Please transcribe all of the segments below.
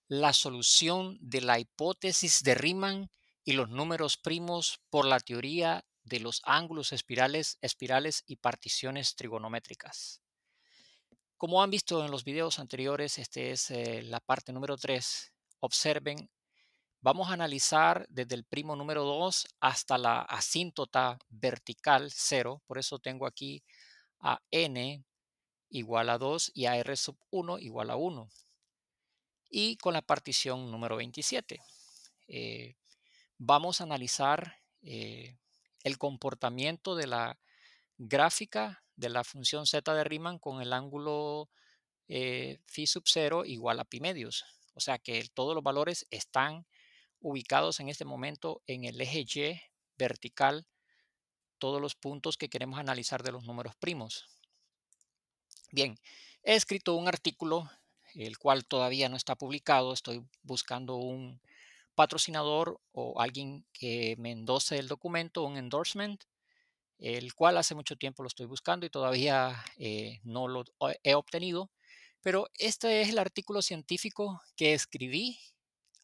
la solución de la hipótesis de Riemann y los números primos por la teoría de los ángulos espirales y particiones trigonométricas. Como han visto en los videos anteriores, este es la parte número 3. Observen, vamos a analizar desde el primo número 2 hasta la asíntota vertical 0. Por eso tengo aquí a n igual a 2 y a r sub 1 igual a 1. Y con la partición número 27. eh, vamos a analizar el comportamiento de la gráfica de la función z de Riemann con el ángulo phi sub 0 igual a pi medios. O sea que todos los valores están ubicados en este momento en el eje Y vertical, todos los puntos que queremos analizar de los números primos. Bien, he escrito un artículo, el cual todavía no está publicado. Estoy buscando un patrocinador o alguien que me endose el documento, un endorsement, el cual hace mucho tiempo lo estoy buscando y todavía no lo he obtenido. Pero este es el artículo científico que escribí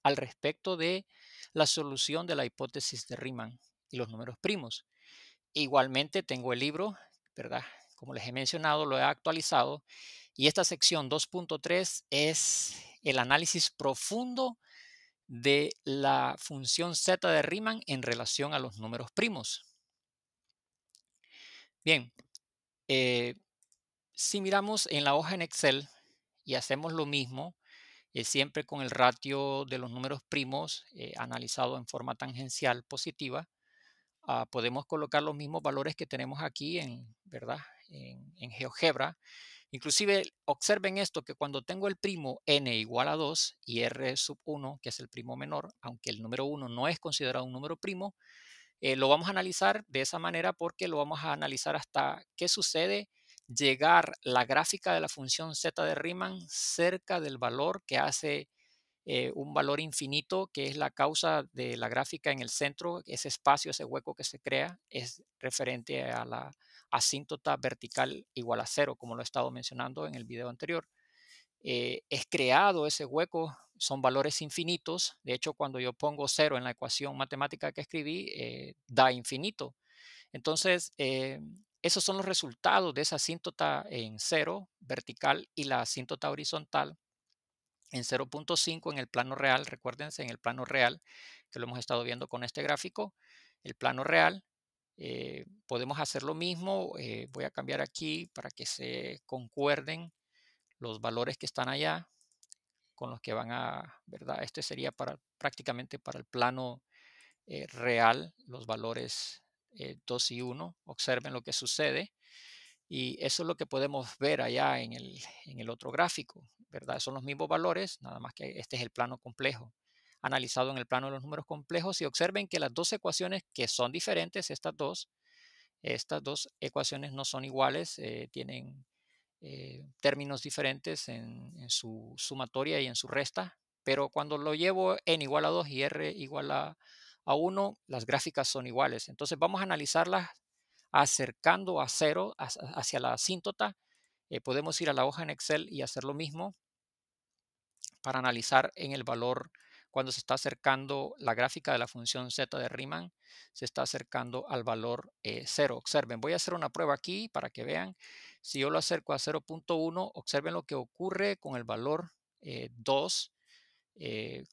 al respecto de la solución de la hipótesis de Riemann y los números primos. Igualmente tengo el libro, ¿verdad? Como les he mencionado, lo he actualizado y esta sección 2.3 es el análisis profundo de la función z de Riemann en relación a los números primos. Bien, eh, si miramos en la hoja en Excel y hacemos lo mismo, siempre con el ratio de los números primos analizado en forma tangencial positiva, podemos colocar los mismos valores que tenemos aquí ¿verdad? En GeoGebra. Inclusive observen esto, que cuando tengo el primo n igual a 2 y r sub 1, que es el primo menor, aunque el número 1 no es considerado un número primo, lo vamos a analizar de esa manera porque lo vamos a analizar hasta qué sucede llegar la gráfica de la función z de Riemann cerca del valor que hace un valor infinito, que es la causa de la gráfica en el centro. Ese espacio, ese hueco que se crea, es referente a la asíntota vertical igual a 0, como lo he estado mencionando en el video anterior. Es creado ese hueco, son valores infinitos. De hecho, cuando yo pongo 0 en la ecuación matemática que escribí, da infinito. Entonces, esos son los resultados de esa asíntota en 0 vertical y la asíntota horizontal en 0.5 en el plano real. Recuérdense, en el plano real, que lo hemos estado viendo con este gráfico, el plano real, podemos hacer lo mismo. Voy a cambiar aquí para que se concuerden los valores que están allá con los que van a, ¿verdad? Este sería prácticamente para el plano real, los valores 2 y 1. Observen lo que sucede. Y eso es lo que podemos ver allá en el otro gráfico, ¿verdad? Son los mismos valores, nada más que este es el plano complejo, analizado en el plano de los números complejos. Y observen que las dos ecuaciones que son diferentes, estas dos ecuaciones no son iguales, tienen términos diferentes en su sumatoria y en su resta, pero cuando lo llevo n igual a 2 y r igual a 1, las gráficas son iguales. Entonces vamos a analizarlas acercando a 0 hacia la asíntota. Podemos ir a la hoja en Excel y hacer lo mismo para analizar en el valor cuando se está acercando la gráfica de la función z de Riemann, se está acercando al valor 0. Observen, voy a hacer una prueba aquí para que vean. Si yo lo acerco a 0.1, observen lo que ocurre con el valor 2. Eh,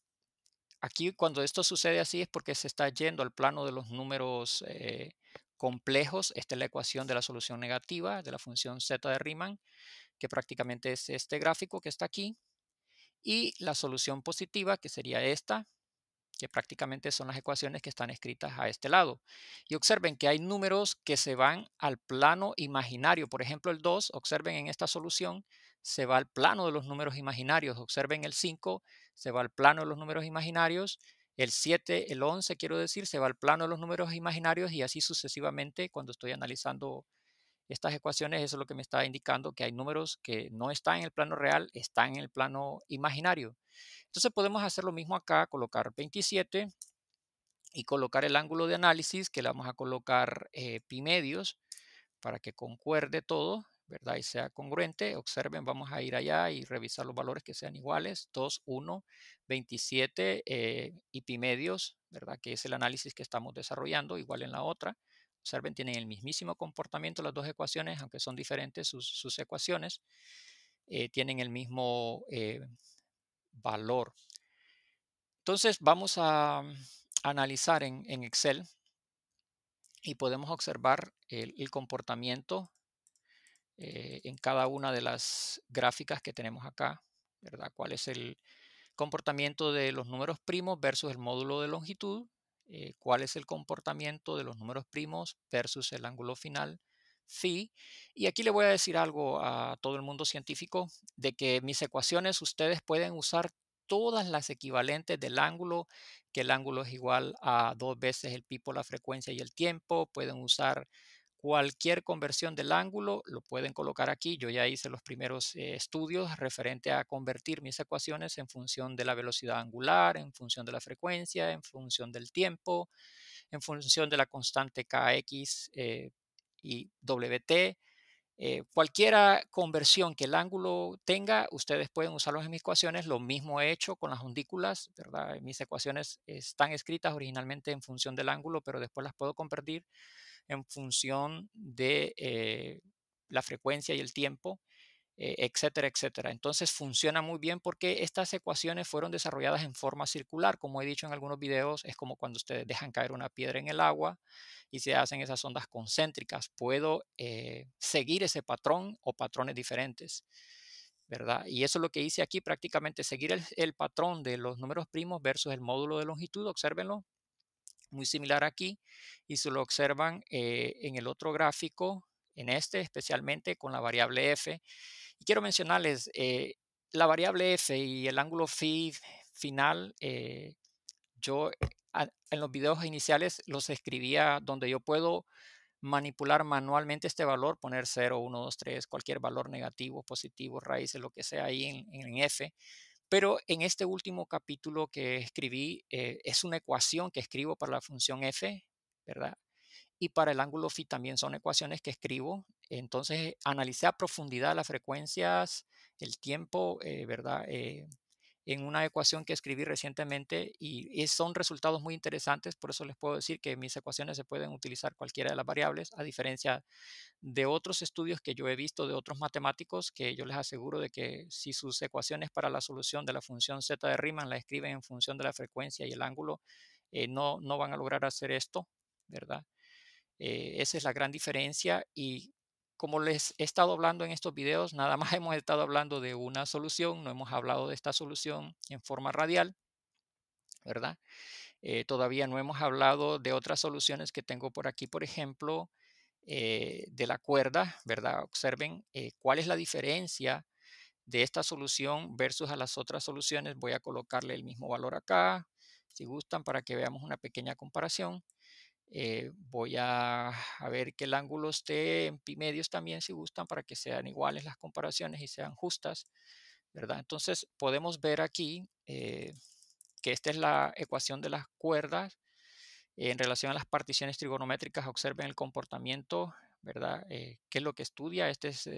Aquí cuando esto sucede así es porque se está yendo al plano de los números complejos. Esta es la ecuación de la solución negativa de la función z de Riemann, que prácticamente es este gráfico que está aquí. Y la solución positiva, que sería esta, que prácticamente son las ecuaciones que están escritas a este lado. Y observen que hay números que se van al plano imaginario. Por ejemplo, el 2, observen en esta solución, se va al plano de los números imaginarios. Observen el 5, se va al plano de los números imaginarios. El 7, el 11, quiero decir, se va al plano de los números imaginarios y así sucesivamente cuando estoy analizando estas ecuaciones. Eso es lo que me está indicando que hay números que no están en el plano real, están en el plano imaginario. Entonces podemos hacer lo mismo acá, colocar 27 y colocar el ángulo de análisis, que le vamos a colocar pi medios para que concuerde todo, ¿verdad? Y sea congruente. Observen, vamos a ir allá y revisar los valores que sean iguales. 2, 1, 27 y pi medios, ¿verdad? Que es el análisis que estamos desarrollando, igual en la otra. Observen, tienen el mismísimo comportamiento las dos ecuaciones, aunque son diferentes sus ecuaciones, tienen el mismo valor. Entonces vamos a analizar en Excel y podemos observar el comportamiento en cada una de las gráficas que tenemos acá, ¿verdad? ¿Cuál es el comportamiento de los números primos versus el módulo de longitud? ¿Cuál es el comportamiento de los números primos versus el ángulo final phi? Y aquí le voy a decir algo a todo el mundo científico, de que mis ecuaciones ustedes pueden usar todas las equivalentes del ángulo, que el ángulo es igual a 2 veces el pi por la frecuencia y el tiempo. Pueden usar cualquier conversión del ángulo, lo pueden colocar aquí. Yo ya hice los primeros estudios referente a convertir mis ecuaciones en función de la velocidad angular, en función de la frecuencia, en función del tiempo, en función de la constante Kx y Wt. Cualquiera conversión que el ángulo tenga, ustedes pueden usarlos en mis ecuaciones. Lo mismo he hecho con las ondículas, ¿verdad? Mis ecuaciones están escritas originalmente en función del ángulo, pero después las puedo convertir en función de la frecuencia y el tiempo, etcétera, etcétera. Entonces funciona muy bien porque estas ecuaciones fueron desarrolladas en forma circular. Como he dicho en algunos videos, es como cuando ustedes dejan caer una piedra en el agua y se hacen esas ondas concéntricas. Puedo seguir ese patrón o patrones diferentes, ¿verdad? Y eso es lo que hice aquí, prácticamente seguir el patrón de los números primos versus el módulo de longitud. Obsérvenlo, muy similar aquí, y si lo observan en el otro gráfico, en este especialmente con la variable f. Y quiero mencionarles, la variable f y el ángulo phi final, yo en los videos iniciales los escribía donde yo puedo manipular manualmente este valor, poner 0, 1, 2, 3, cualquier valor negativo, positivo, raíces, lo que sea ahí en f. Pero en este último capítulo que escribí, es una ecuación que escribo para la función f, ¿verdad? Y para el ángulo phi también son ecuaciones que escribo. Entonces, analicé a profundidad las frecuencias, el tiempo, ¿verdad? En una ecuación que escribí recientemente y son resultados muy interesantes. Por eso les puedo decir que mis ecuaciones se pueden utilizar cualquiera de las variables, a diferencia de otros estudios que yo he visto de otros matemáticos, que yo les aseguro de que si sus ecuaciones para la solución de la función z de Riemann la escriben en función de la frecuencia y el ángulo, no van a lograr hacer esto, ¿verdad? Esa es la gran diferencia y como les he estado hablando en estos videos, nada más hemos estado hablando de una solución, no hemos hablado de esta solución en forma radial, ¿verdad? Todavía no hemos hablado de otras soluciones que tengo por aquí, por ejemplo, de la cuerda, ¿verdad? Observen cuál es la diferencia de esta solución versus a las otras soluciones. Voy a colocarle el mismo valor acá, si gustan, para que veamos una pequeña comparación. Voy a ver que el ángulo esté en pi medios también, si gustan, para que sean iguales las comparaciones y sean justas, ¿verdad? Entonces podemos ver aquí que esta es la ecuación de las cuerdas en relación a las particiones trigonométricas. Observen el comportamiento, ¿verdad? ¿Qué es lo que estudia? Esta es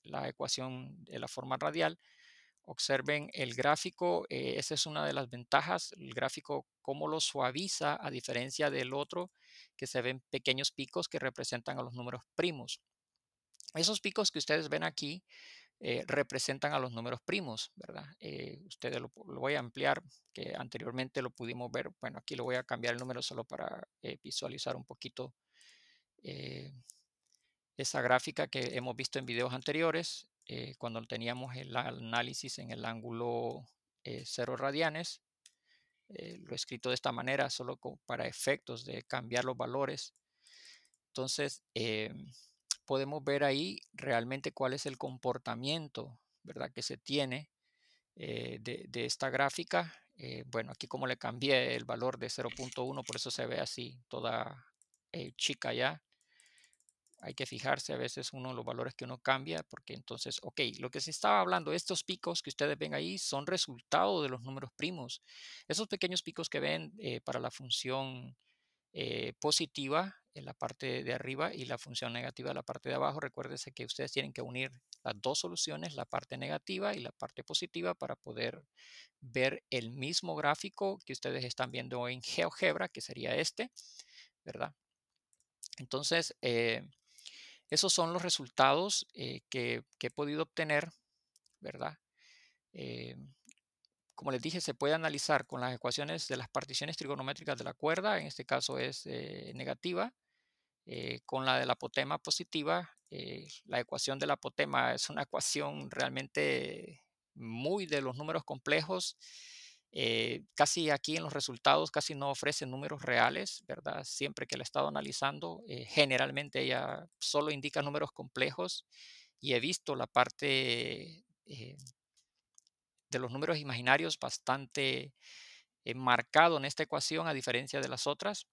la ecuación de la forma radial. Observen el gráfico, esa es una de las ventajas, el gráfico cómo lo suaviza a diferencia del otro, que se ven pequeños picos que representan a los números primos. Esos picos que ustedes ven aquí representan a los números primos, ¿verdad? Ustedes lo voy a ampliar, que anteriormente lo pudimos ver. Bueno, aquí lo voy a cambiar el número solo para visualizar un poquito eh, esa gráfica que hemos visto en videos anteriores, cuando teníamos el análisis en el ángulo 0 radianes. Lo he escrito de esta manera solo para efectos de cambiar los valores. Entonces, podemos ver ahí realmente cuál es el comportamiento, ¿verdad?, que se tiene de esta gráfica. Bueno, aquí como le cambié el valor de 0.1, por eso se ve así toda chica ya. Hay que fijarse a veces uno los valores que uno cambia, porque entonces, ok, lo que se estaba hablando, estos picos que ustedes ven ahí son resultado de los números primos. Esos pequeños picos que ven para la función positiva en la parte de arriba y la función negativa en la parte de abajo. Recuérdese que ustedes tienen que unir las dos soluciones, la parte negativa y la parte positiva, para poder ver el mismo gráfico que ustedes están viendo en GeoGebra, que sería este, ¿verdad? Entonces, esos son los resultados que he podido obtener, ¿verdad? Eh, Como les dije, se puede analizar con las ecuaciones de las particiones trigonométricas de la cuerda, en este caso es negativa, con la del apotema positiva. La ecuación del apotema es una ecuación realmente muy de los números complejos. Casi aquí en los resultados casi no ofrece números reales, ¿verdad? Siempre que la he estado analizando, generalmente ella solo indica números complejos, y he visto la parte de los números imaginarios bastante marcado en esta ecuación, a diferencia de las otras.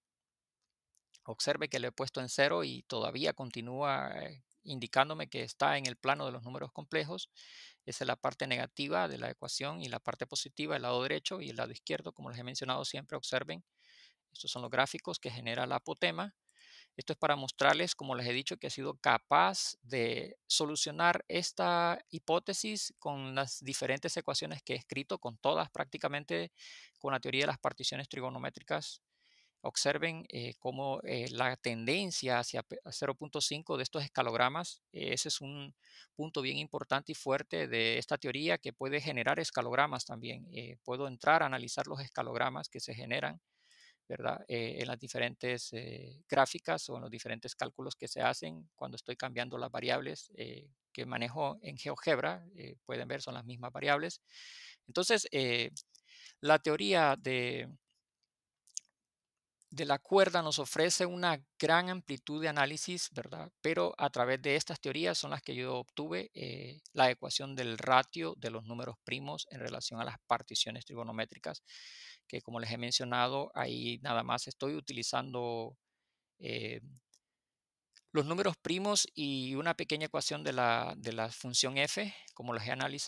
Observe que le he puesto en cero y todavía continúa indicándome que está en el plano de los números complejos. Esa es la parte negativa de la ecuación, y la parte positiva, el lado derecho y el lado izquierdo, como les he mencionado siempre. Observen, estos son los gráficos que genera la apotema. Esto es para mostrarles, como les he dicho, que he sido capaz de solucionar esta hipótesis con las diferentes ecuaciones que he escrito, con todas prácticamente, con la teoría de las particiones trigonométricas. Observen cómo la tendencia hacia 0.5 de estos escalogramas, ese es un punto bien importante y fuerte de esta teoría, que puede generar escalogramas también. Puedo entrar a analizar los escalogramas que se generan, ¿verdad? En las diferentes gráficas, o en los diferentes cálculos que se hacen cuando estoy cambiando las variables que manejo en GeoGebra. Pueden ver, son las mismas variables. Entonces, la teoría de la cuerda nos ofrece una gran amplitud de análisis, ¿verdad? Pero a través de estas teorías son las que yo obtuve la ecuación del ratio de los números primos en relación a las particiones trigonométricas, que, como les he mencionado, ahí nada más estoy utilizando eh, los números primos y una pequeña ecuación de la función f, como les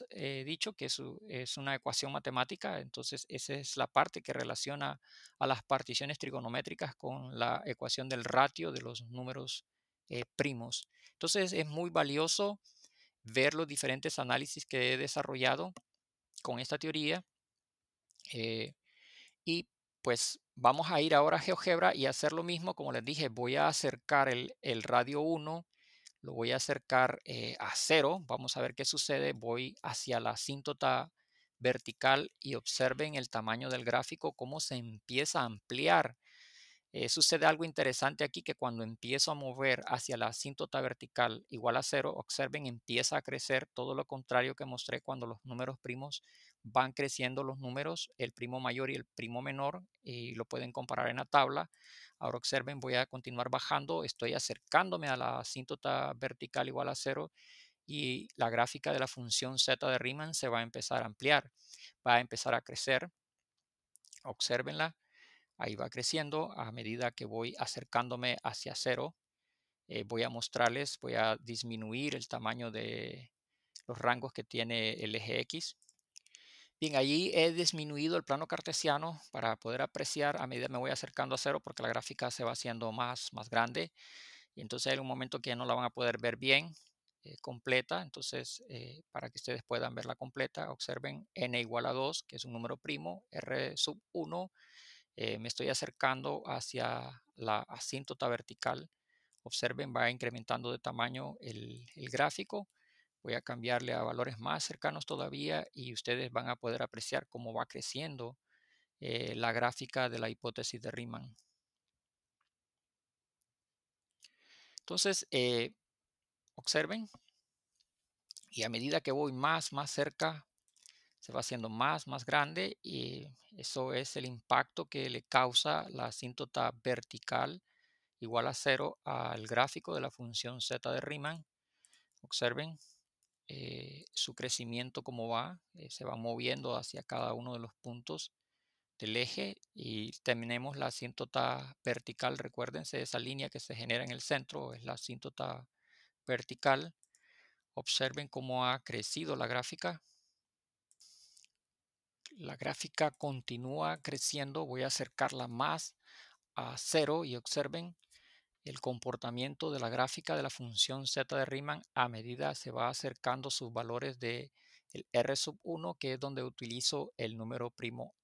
he dicho, que es una ecuación matemática. Entonces, esa es la parte que relaciona a las particiones trigonométricas con la ecuación del ratio de los números primos. Entonces, es muy valioso ver los diferentes análisis que he desarrollado con esta teoría. eh, y pues vamos a ir ahora a GeoGebra y hacer lo mismo. Como les dije, voy a acercar el radio 1, lo voy a acercar a 0. Vamos a ver qué sucede. Voy hacia la asíntota vertical y observen el tamaño del gráfico, cómo se empieza a ampliar. Sucede algo interesante aquí, que cuando empiezo a mover hacia la asíntota vertical igual a 0, observen, empieza a crecer, todo lo contrario que mostré cuando los números primos van creciendo, los números, el primo mayor y el primo menor, y lo pueden comparar en la tabla. Ahora observen, voy a continuar bajando, estoy acercándome a la asíntota vertical igual a 0, y la gráfica de la función z de Riemann se va a empezar a ampliar, va a empezar a crecer. Observenla. Ahí va creciendo a medida que voy acercándome hacia 0. Voy a mostrarles, voy a disminuir el tamaño de los rangos que tiene el eje X. Bien, allí he disminuido el plano cartesiano para poder apreciar a medida que me voy acercando a 0, porque la gráfica se va haciendo más grande, y entonces hay un momento que ya no la van a poder ver bien completa. Entonces, para que ustedes puedan verla completa, observen n igual a 2, que es un número primo, r sub 1. Me estoy acercando hacia la asíntota vertical. Observen, va incrementando de tamaño el gráfico. Voy a cambiarle a valores más cercanos todavía, y ustedes van a poder apreciar cómo va creciendo la gráfica de la hipótesis de Riemann. Entonces, observen, y a medida que voy más cerca, se va haciendo más grande, y eso es el impacto que le causa la asíntota vertical igual a 0 al gráfico de la función z de Riemann. Observen su crecimiento, cómo va, se va moviendo hacia cada uno de los puntos del eje, y tenemos la asíntota vertical. Recuérdense, esa línea que se genera en el centro es la asíntota vertical. Observen cómo ha crecido la gráfica. La gráfica continúa creciendo. Voy a acercarla más a cero y observen el comportamiento de la gráfica de la función z de Riemann a medida se va acercando sus valores de el R sub 1, que es donde utilizo el número primo